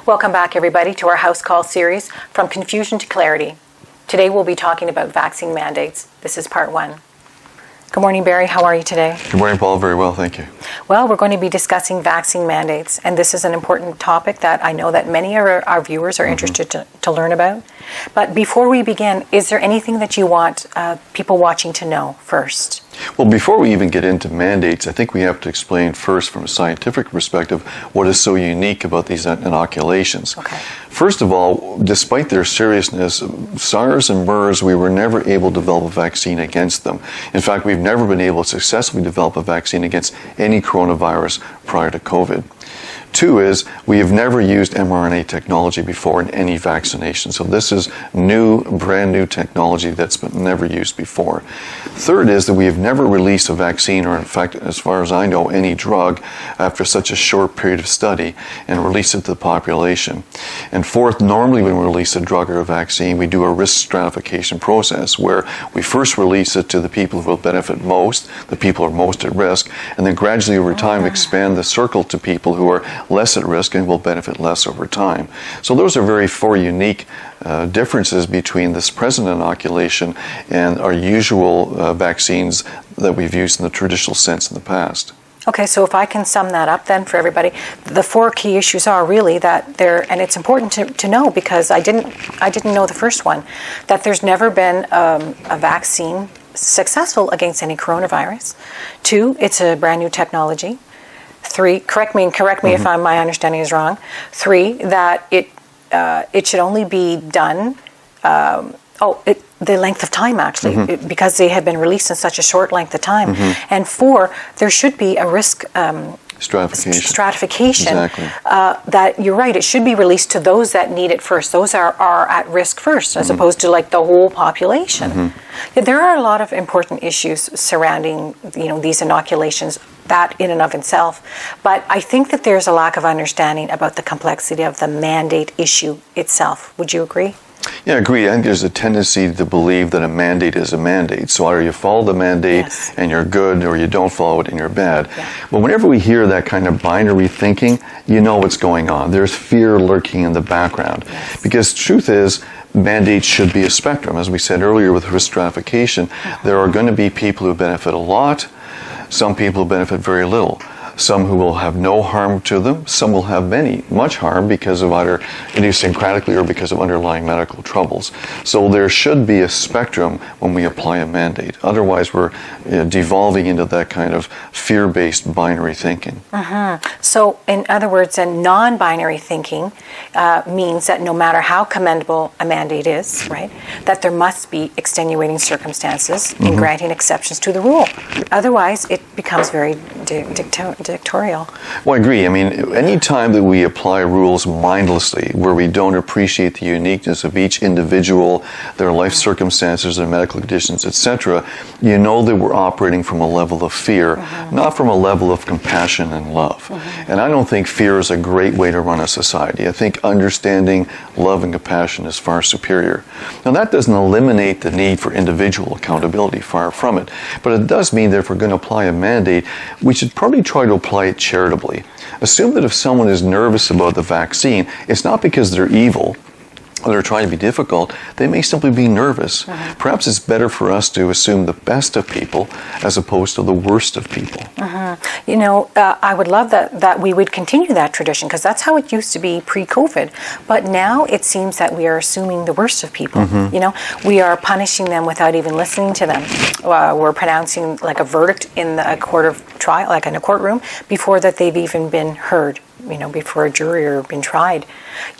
Welcome back, everybody, to our House Call series, From Confusion to Clarity. Today we'll be talking about vaccine mandates. This is part one. Good morning, Barry. How are you today? Good morning, Paul. Very well, thank you. Well, we're going to be discussing vaccine mandates, and this is an important topic that I know that many of our viewers are interested to learn about. But before we begin, is there anything that you want people watching to know first? Well, before we even get into mandates, I think we have to explain first from a scientific perspective what is so unique about these inoculations. Okay. First of all, despite their seriousness, SARS and MERS, we were never able to develop a vaccine against them. In fact, we've never been able to successfully develop a vaccine against any coronavirus prior to COVID. Two is, we have never used mRNA technology before in any vaccination. So this is new, brand new technology that's been never used before. Third is that we have never released a vaccine, or in fact, as far as I know, any drug after such a short period of study and release it to the population. And fourth, normally when we release a drug or a vaccine, we do a risk-stratification process where we first release it to the people who will benefit most, the people who are most at risk, and then gradually over time expand the circle to people who are less at risk and will benefit less over time. So those are four unique differences between this present inoculation and our usual vaccines that we've used in the traditional sense in the past. Okay, so if I can sum that up then for everybody, the four key issues are really that and it's important to know, because I didn't know the first one, that there's never been a vaccine successful against any coronavirus. Two, it's a brand new technology. Three, correct me if my understanding is wrong. Three, that it should only be done, the length of time actually, because they have been released in such a short length of time. And four, there should be a risk stratification. Exactly. That you're right, it should be released to those that need it first. Those are at risk first, as opposed to like the whole population. Yeah, there are a lot of important issues surrounding these inoculations, that in and of itself. But I think that there's a lack of understanding about the complexity of the mandate issue itself. Would you agree? Yeah, I agree. I think there's a tendency to believe that a mandate is a mandate. So either you follow the mandate and you're good, or you don't follow it and you're bad. Yeah. But whenever we hear that kind of binary thinking, you know what's going on. There's fear lurking in the background. Yes. Because truth is, mandates should be a spectrum. As we said earlier with risk stratification, there are going to be people who benefit a lot, some people who benefit very little. Some who will have no harm to them, some will have much harm because of either idiosyncratically or because of underlying medical troubles. So there should be a spectrum when we apply a mandate. Otherwise, we're devolving into that kind of fear-based binary thinking. So, in other words, a non-binary thinking means that no matter how commendable a mandate is, right, that there must be extenuating circumstances in granting exceptions to the rule. Otherwise, it becomes very dictatorial. Well, I agree. I mean, any time that we apply rules mindlessly, where we don't appreciate the uniqueness of each individual, their life circumstances, their medical conditions, etc., you know that we're operating from a level of fear, not from a level of compassion and love. And I don't think fear is a great way to run a society. I think understanding love and compassion is far superior. Now, that doesn't eliminate the need for individual accountability, far from it. But it does mean that if we're going to apply a mandate, we should probably try to apply it charitably. Assume that if someone is nervous about the vaccine, it's not because they're evil or they're trying to be difficult. They may simply be nervous. Perhaps it's better for us to assume the best of people as opposed to the worst of people. I would love that we would continue that tradition, because that's how it used to be pre-COVID. But now it seems that we are assuming the worst of people. We are punishing them without even listening to them. We're pronouncing like a verdict in a court of trial, like in a courtroom, before that they've even been heard. Before a jury or been tried.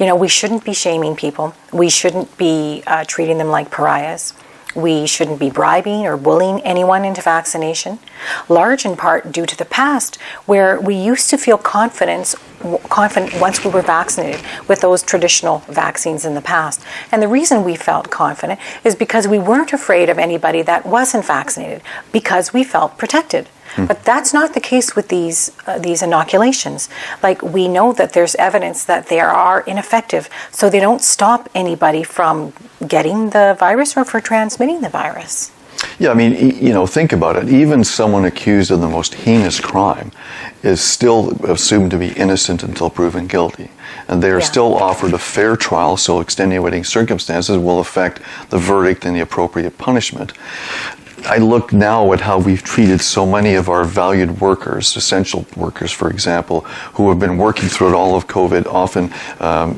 We shouldn't be shaming people. We shouldn't be treating them like pariahs. We shouldn't be bribing or bullying anyone into vaccination, large in part due to the past, where we used to feel confident once we were vaccinated with those traditional vaccines in the past. And the reason we felt confident is because we weren't afraid of anybody that wasn't vaccinated, because we felt protected. But that's not the case with these inoculations. Like, we know that there's evidence that they are ineffective, so they don't stop anybody from getting the virus or for transmitting the virus. Yeah, I mean, think about it. Even someone accused of the most heinous crime is still assumed to be innocent until proven guilty. And they are still offered a fair trial, so extenuating circumstances will affect the verdict and the appropriate punishment. I look now at how we've treated so many of our valued workers, essential workers, for example, who have been working through all of COVID, often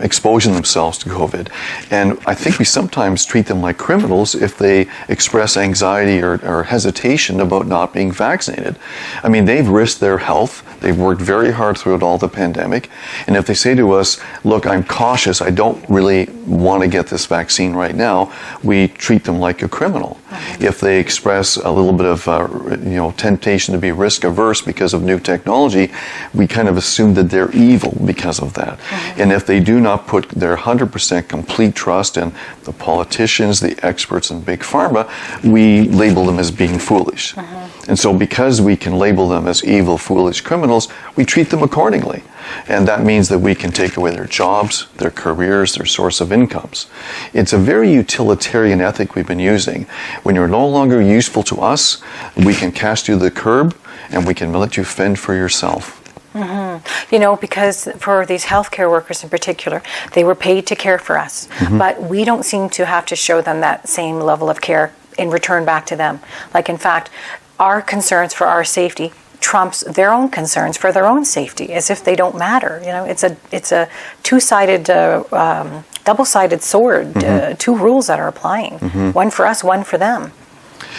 exposing themselves to COVID. And I think we sometimes treat them like criminals if they express anxiety or hesitation about not being vaccinated. I mean, they've risked their health. They've worked very hard throughout all the pandemic. And if they say to us, look, I'm cautious, I don't really want to get this vaccine right now, we treat them like a criminal. If they express a little bit of temptation to be risk averse because of new technology, we kind of assume that they're evil because of that. And if they do not put their 100% complete trust in the politicians, the experts, and big pharma, we label them as being foolish. And so because we can label them as evil, foolish criminals, we treat them accordingly. And that means that we can take away their jobs, their careers, their source of incomes. It's a very utilitarian ethic we've been using. When you're no longer useful to us, we can cast you to the curb and we can let you fend for yourself. Because for these healthcare workers in particular, they were paid to care for us. But we don't seem to have to show them that same level of care in return back to them. Like, in fact, our concerns for our safety trumps their own concerns for their own safety, as if they don't matter. It's a two-sided, double-sided sword. Two rules that are applying. One for us, one for them.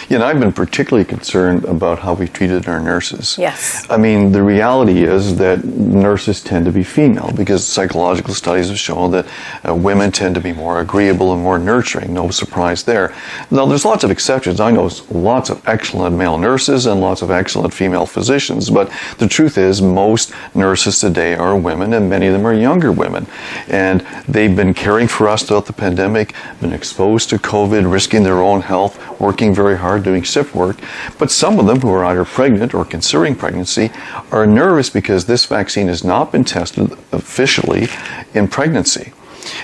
I've been particularly concerned about how we treated our nurses. Yes. I mean, the reality is that nurses tend to be female because psychological studies have shown that women tend to be more agreeable and more nurturing. No surprise there. Now, there's lots of exceptions. I know lots of excellent male nurses and lots of excellent female physicians, but the truth is most nurses today are women, and many of them are younger women. And they've been caring for us throughout the pandemic, been exposed to COVID, risking their own health, working very hard, doing shift work, but some of them who are either pregnant or considering pregnancy are nervous because this vaccine has not been tested officially in pregnancy.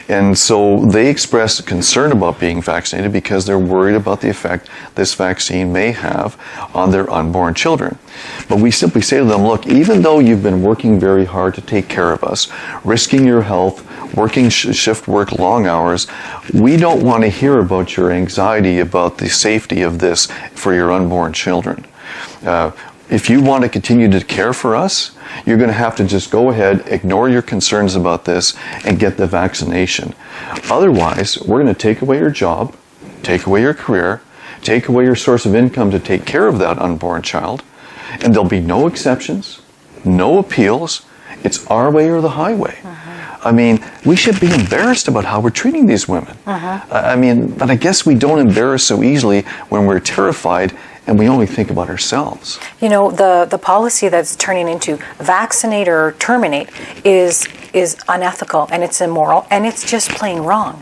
And so they express concern about being vaccinated because they're worried about the effect this vaccine may have on their unborn children. But we simply say to them, look, even though you've been working very hard to take care of us, risking your health, working shift work, long hours, we don't want to hear about your anxiety about the safety of this for your unborn children. If you want to continue to care for us, you're going to have to just go ahead, ignore your concerns about this, and get the vaccination. Otherwise, we're going to take away your job, take away your career, take away your source of income to take care of that unborn child, and there'll be no exceptions, no appeals. It's our way or the highway. I mean, we should be embarrassed about how we're treating these women. But I guess we don't embarrass so easily when we're terrified and we only think about ourselves. The policy that's turning into vaccinate or terminate is unethical, and it's immoral, and it's just plain wrong.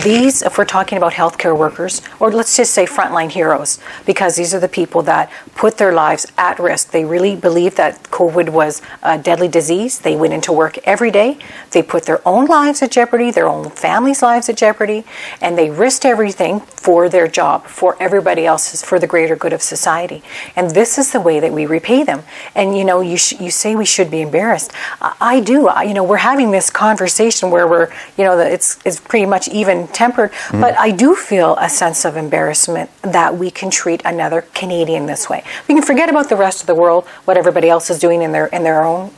These, if we're talking about healthcare workers, or let's just say frontline heroes, because these are the people that put their lives at risk. They really believe that COVID was a deadly disease. They went into work every day. They put their own lives at jeopardy, their own families' lives at jeopardy, and they risked everything for their job, for everybody else's, for the greater good of society. And this is the way that we repay them. And you say we should be embarrassed. I do. We're having this conversation where we're, it's pretty much even tempered, but I do feel a sense of embarrassment that we can treat another Canadian this way. We can forget about the rest of the world, what everybody else is doing in their own,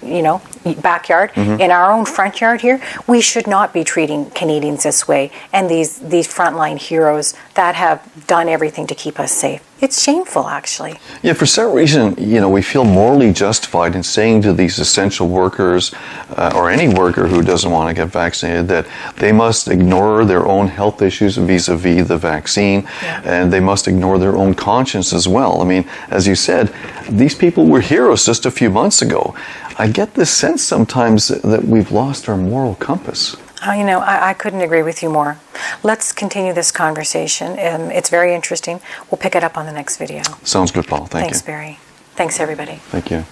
backyard. In our own front yard here, we should not be treating Canadians this way, and these frontline heroes that have done everything to keep us safe. It's shameful, actually. Yeah, for some reason, we feel morally justified in saying to these essential workers or any worker who doesn't want to get vaccinated that they must ignore their own health issues vis-a-vis the vaccine, and they must ignore their own conscience as well. I mean, as you said, these people were heroes just a few months ago. I get this sense sometimes that we've lost our moral compass. I couldn't agree with you more. Let's continue this conversation. It's very interesting. We'll pick it up on the next video. Sounds good, Paul. Thank you. Thanks, Barry. Thanks, everybody. Thank you.